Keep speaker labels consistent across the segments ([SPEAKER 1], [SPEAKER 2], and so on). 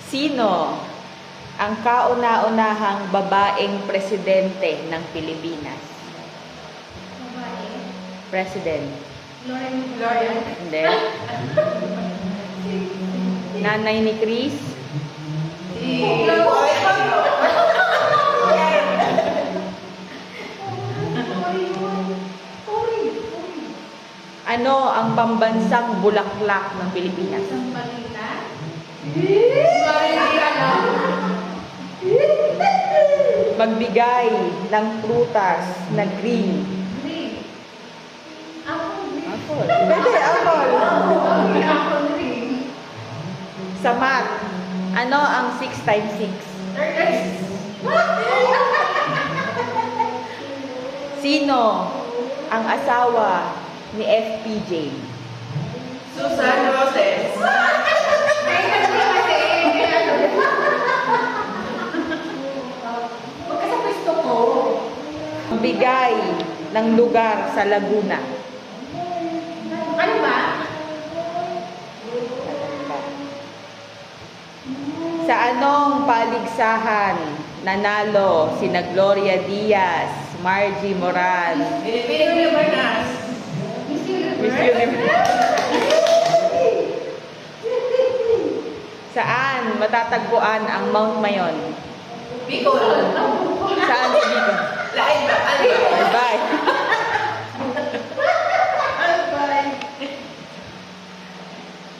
[SPEAKER 1] Sino ang kauna-unahang babaeng presidente ng Pilipinas?
[SPEAKER 2] Babae.
[SPEAKER 1] President.
[SPEAKER 2] Gloria.
[SPEAKER 1] Hindi. Nanay ni Chris? Ano ang pambansang bulaklak ng Pilipinas?
[SPEAKER 2] Isang balita. Hindi alam.
[SPEAKER 1] Magbigay ng prutas na green.
[SPEAKER 2] Green. Apple green.
[SPEAKER 1] Apple. Pwede, apple.
[SPEAKER 2] Apple green.
[SPEAKER 1] Sa math, ano ang 6 times 6?
[SPEAKER 2] 30.
[SPEAKER 1] Sino ang asawa ni FPJ?
[SPEAKER 3] Susan Roses.
[SPEAKER 2] Magkasapwesto ko.
[SPEAKER 1] Magbigay ng lugar sa Laguna.
[SPEAKER 2] Ano ba?
[SPEAKER 1] Sa anong paligsahan nanalo sina Gloria Diaz, Margie Moran,
[SPEAKER 3] Pilipino Libertas.
[SPEAKER 2] Miss
[SPEAKER 1] Miss
[SPEAKER 2] Universe.
[SPEAKER 1] Universe? Saan matatagpuan ang Mount Mayon?
[SPEAKER 3] Bicol.
[SPEAKER 1] Saan sa Bicol?
[SPEAKER 3] Lain ba? Alin?
[SPEAKER 1] Bye.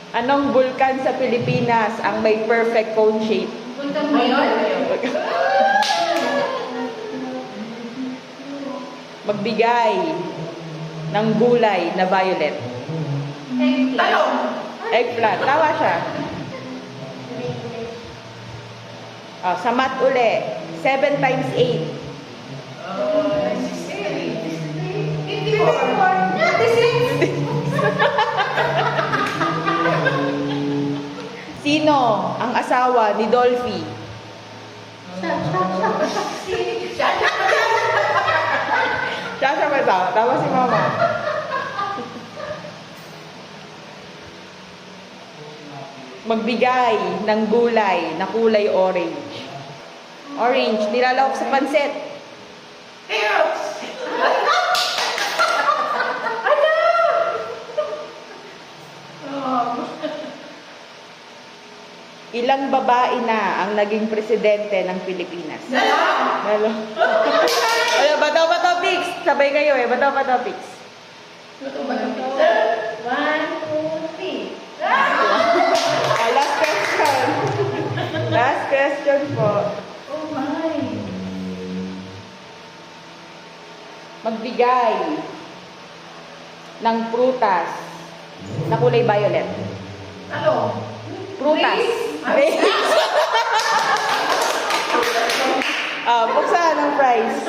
[SPEAKER 1] Anong bulkan sa Pilipinas ang may perfect cone shape?
[SPEAKER 2] Punta mo yun.
[SPEAKER 1] Magbigay ng gulay na violet.
[SPEAKER 3] Talong.
[SPEAKER 1] Eggplant. Tawa siya. Sa math uli. 7 times 8.
[SPEAKER 2] 54.
[SPEAKER 1] Sino ang asawa ni Dolphy? Siya ba ito? Tama si Mama. Magbigay ng gulay na kulay orange. Orange, nilalawak sa pansit. Ilang babae na ang naging presidente ng Pilipinas? Lalo. Ano, bato topics. Sabay kayo eh, bato topics.
[SPEAKER 2] One, two, three.
[SPEAKER 1] Last question. Last question po.
[SPEAKER 2] Oh my.
[SPEAKER 1] Magbigay ng prutas na kulay violet.
[SPEAKER 3] Talong.
[SPEAKER 1] Prutas. Buksan ang prize.